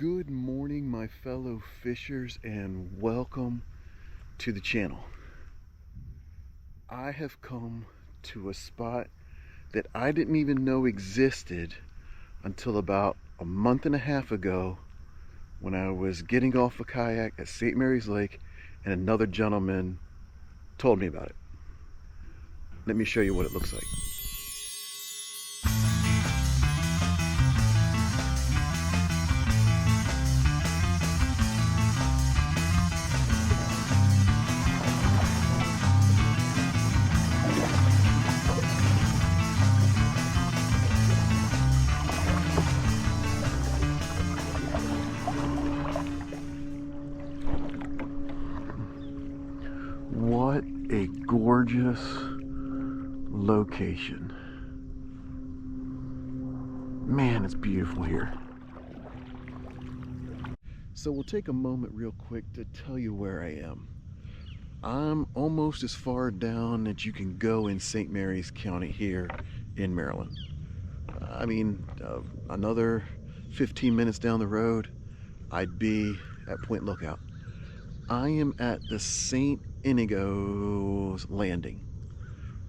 Good morning, my fellow fishers, and welcome to the channel. I have come to a spot that I didn't even know existed until about a month and a half ago when I was getting off a kayak at St. Mary's Lake and another gentleman told me about it. Let me show you what it looks like. What a gorgeous location. Man, it's beautiful here. So we'll take a moment real quick to tell you where I am. I'm almost as far down as you can go in St. Mary's County here in Maryland. Another 15 minutes down the road, I'd be at Point Lookout. I am at the St. Inigoes landing,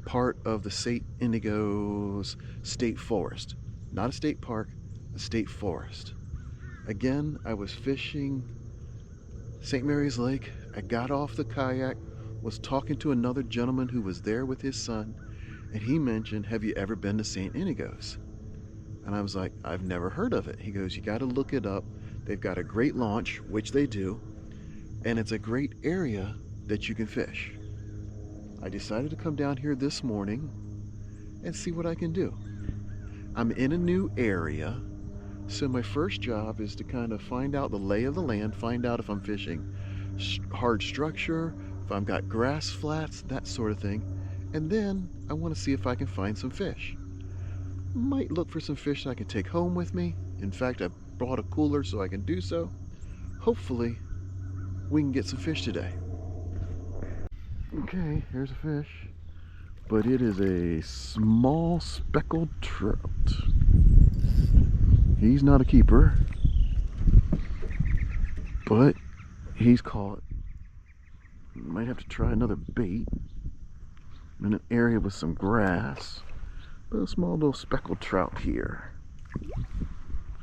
part of the St. Inigoes State Forest. Not a state park, a state forest. Again, I was fishing St. Mary's Lake. I got off the kayak, was talking to another gentleman who was there with his son, and he mentioned, have you ever been to St. Inigoes? And I was like, I've never heard of it. He goes, you got to look it up. They've got a great launch, which they do, and it's a great area that you can fish. I decided to come down here this morning and see what I can do. I'm in a new area, so my first job is to kind of find out the lay of the land, find out if I'm fishing hard structure, if I've got grass flats, that sort of thing, and then I want to see if I can find some fish. Might look for some fish that I can take home with me. In fact, I brought a cooler so I can do so. Hopefully we can get some fish today. Okay, here's a fish, but it is a small speckled trout. He's not a keeper, but he's caught. Might have to try another bait. I'm in an area with some grass, but a small little speckled trout here.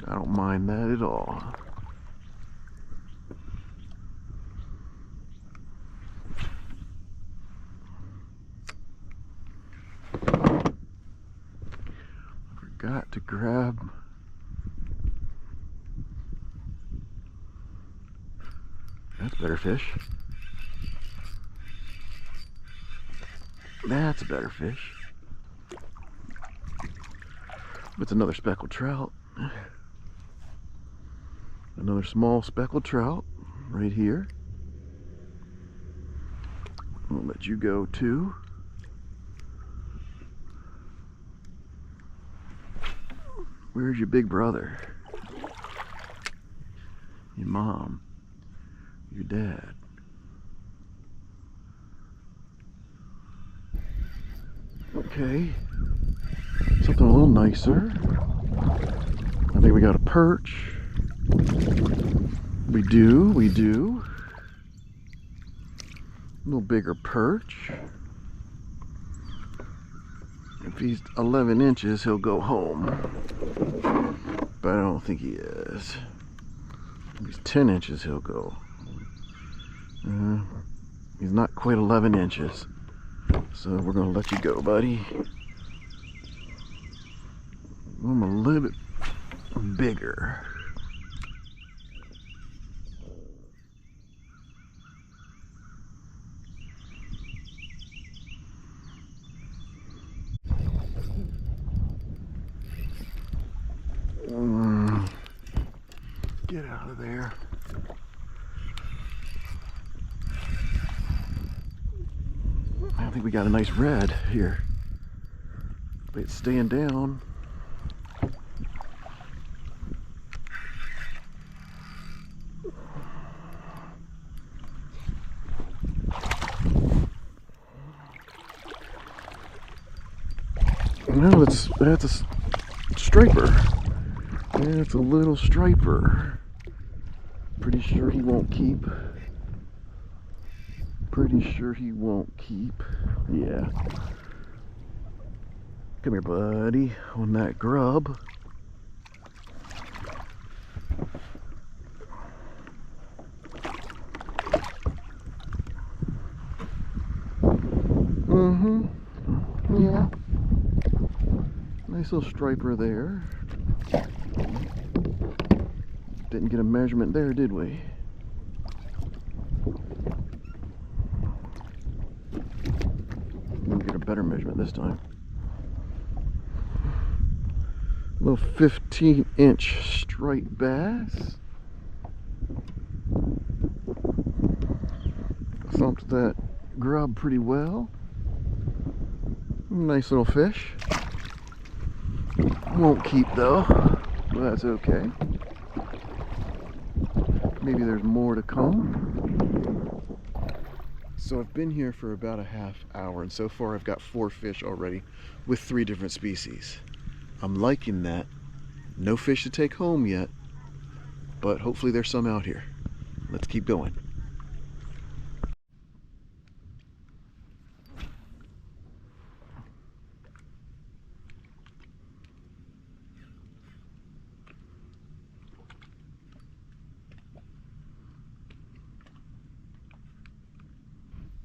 I don't mind that at all. Forgot to grab that's better fish. That's a better fish. It's another speckled trout. Another small speckled trout right here. I'll let you go too. Where's your big brother? Your mom? Your dad? Okay, something a little nicer. I think we got a perch. We do. A little bigger perch. If he's 11 inches, he'll go home. But I don't think he is. If he's 10 inches, he'll go. He's not quite 11 inches. So we're going to let you go, buddy. I'm a little bit bigger. Get out of there. I think we got a nice red here. But it's staying down. No, that's a striper. That's a little striper. Pretty sure he won't keep. Pretty sure he won't keep. Yeah. Come here, buddy, on that grub. Mm-hmm. Yeah. Nice little striper there. Didn't get a measurement there, did we? We'll get a better measurement this time. A little 15-inch striped bass. Thumped that grub pretty well. Nice little fish. Won't keep though, but that's okay. Maybe there's more to come. So I've been here for about a half hour, and so far I've got 4 fish already with 3 different species. I'm liking that. No fish to take home yet, but hopefully there's some out here. Let's keep going.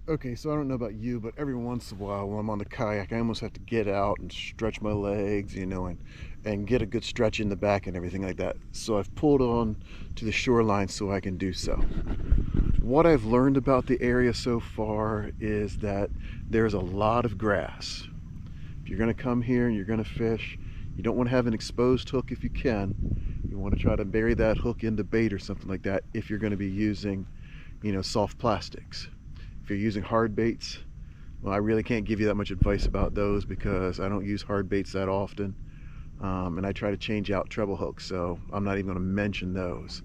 Okay, so I don't know about you, but every once in a while when I'm on the kayak, I almost have to get out and stretch my legs, you know, and get a good stretch in the back and everything like that. So I've pulled on to the shoreline so I can do so. What I've learned about the area so far is that there's a lot of grass. If you're going to come here and you're going to fish, you don't want to have an exposed hook if you can. You want to try to bury that hook into bait or something like that if you're going to be using, you know, soft plastics. If you're using hard baits, well, I really can't give you that much advice about those because I don't use hard baits that often. And I try to change out treble hooks, so I'm not even going to mention those.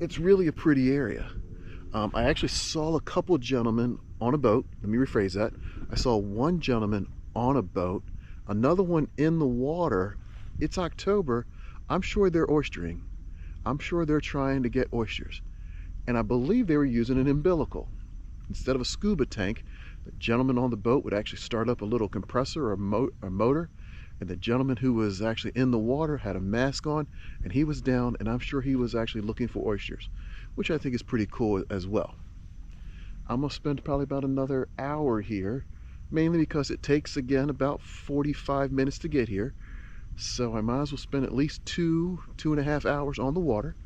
It's really a pretty area. I actually saw a couple gentlemen on a boat. Let me rephrase that. I saw one gentleman on a boat, another one in the water. It's October. I'm sure they're oystering. I'm sure they're trying to get oysters. And I believe they were using an umbilical. Instead of a scuba tank, the gentleman on the boat would actually start up a little compressor or motor, and the gentleman who was actually in the water had a mask on, and he was down, and I'm sure he was actually looking for oysters, which I think is pretty cool as well. I'm going to spend probably about another hour here, mainly because it takes, again, about 45 minutes to get here, so I might as well spend at least 2.5 hours on the water.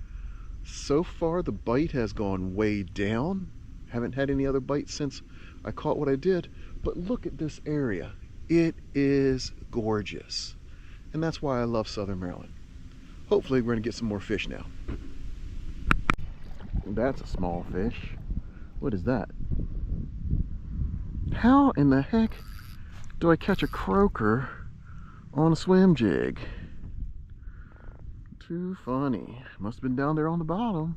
So far, the bite has gone way down. Haven't had any other bites since I caught what I did, but look at this area. It is gorgeous, and that's why I love Southern Maryland. Hopefully we're gonna get some more fish now. That's a small fish. What is that? How in the heck do I catch a croaker on a swim jig? Too funny. Must have been down there on the bottom.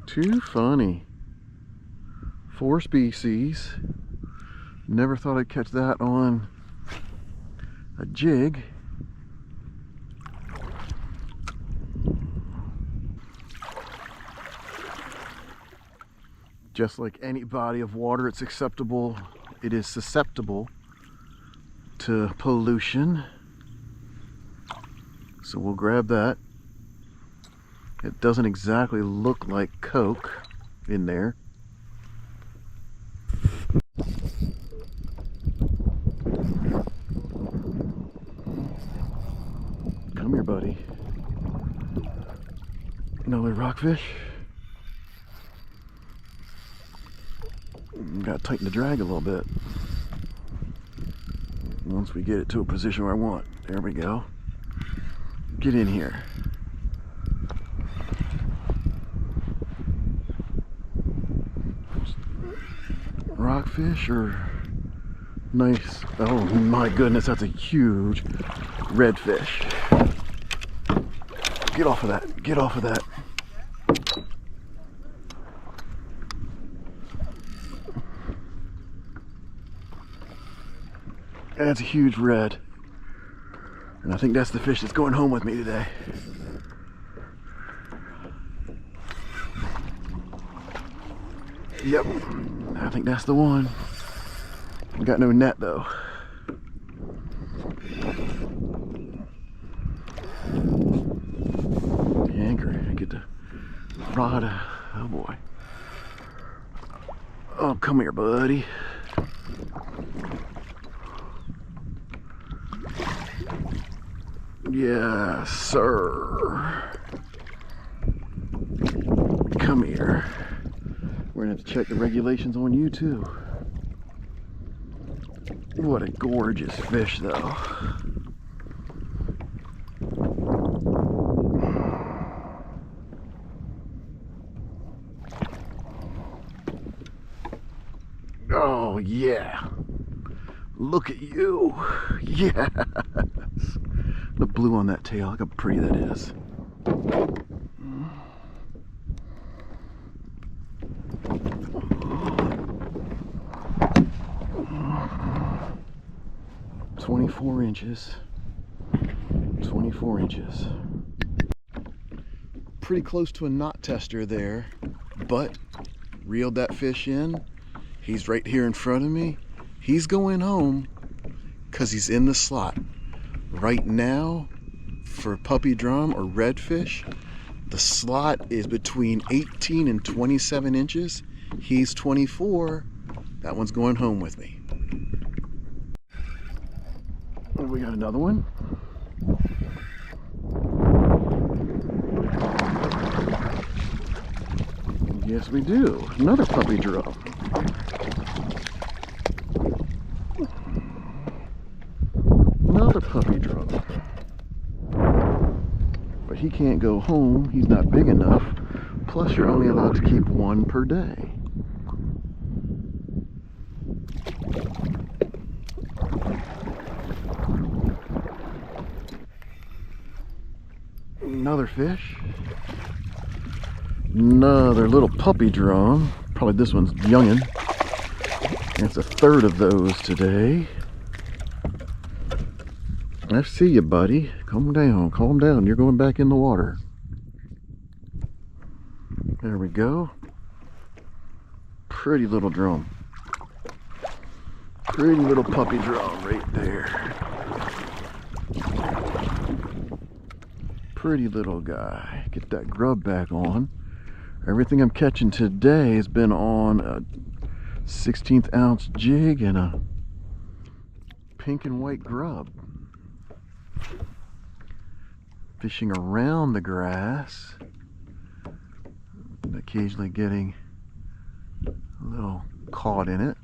Too funny. 4 species. Never thought I'd catch that on a jig. Just like any body of water, it's acceptable. It is susceptible to pollution. So we'll grab that. It doesn't exactly look like Coke in there. Come here, buddy. Another rockfish. Gotta tighten the drag a little bit. Once we get it to a position where I want. There we go. Get in here. Rockfish or nice, oh my goodness, that's a huge redfish. Get off of that, get off of that. That's a huge red. And I think that's the fish that's going home with me today. Yep, I think that's the one. I got no net though. The anchor, I get the rod. Oh boy. Oh, come here, buddy. Yes, sir. Come here. We're gonna have to check the regulations on you too. What a gorgeous fish though. Oh yeah. Look at you. Yes. The blue on that tail, look how pretty that is. 24 inches. 24 inches. Pretty close to a knot tester there, but reeled that fish in. He's right here in front of me. He's going home because he's in the slot. Right now, for puppy drum or redfish, the slot is between 18 and 27 inches. He's 24. That one's going home with me. Oh, we got another one. Yes, we do. Another puppy drum. Another puppy drum. But he can't go home. He's not big enough. Plus, you're only allowed to keep one per day. Another fish. Another little puppy drum. Probably this one's youngin'. It's a third of those today. I see you, buddy. Calm down, calm down. You're going back in the water. There we go. Pretty little drum. Pretty little puppy drum right there. Pretty little guy. Get that grub back on. Everything I'm catching today has been on a 16th ounce jig and a pink and white grub. Fishing around the grass, occasionally getting a little caught in it.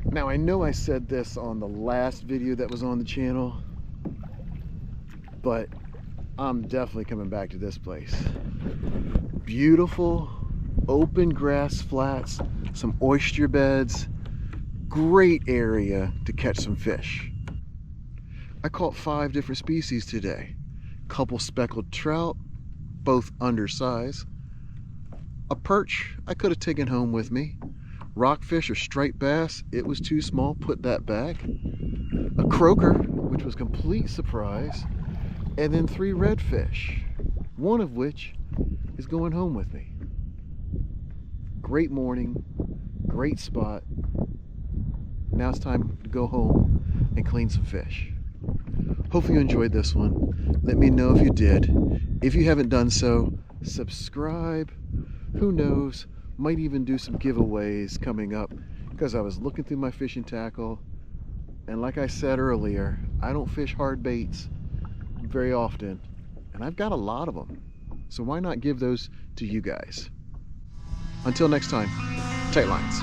Now I know I said this on the last video that was on the channel, but I'm definitely coming back to this place. Beautiful open grass flats, some oyster beds, great area to catch some fish. I caught 5 different species today. Couple speckled trout, both undersized. A perch I could have taken home with me. Rockfish or striped bass, it was too small, put that back. A croaker, which was a complete surprise. And then 3 redfish, one of which is going home with me. Great morning, great spot. Now it's time to go home and clean some fish. Hopefully you enjoyed this one. Let me know if you did. If you haven't done so, subscribe. Who knows, might even do some giveaways coming up, because I was looking through my fishing tackle, and like I said earlier, I don't fish hard baits very often, and I've got a lot of them, so why not give those to you guys? Until next time, tight lines.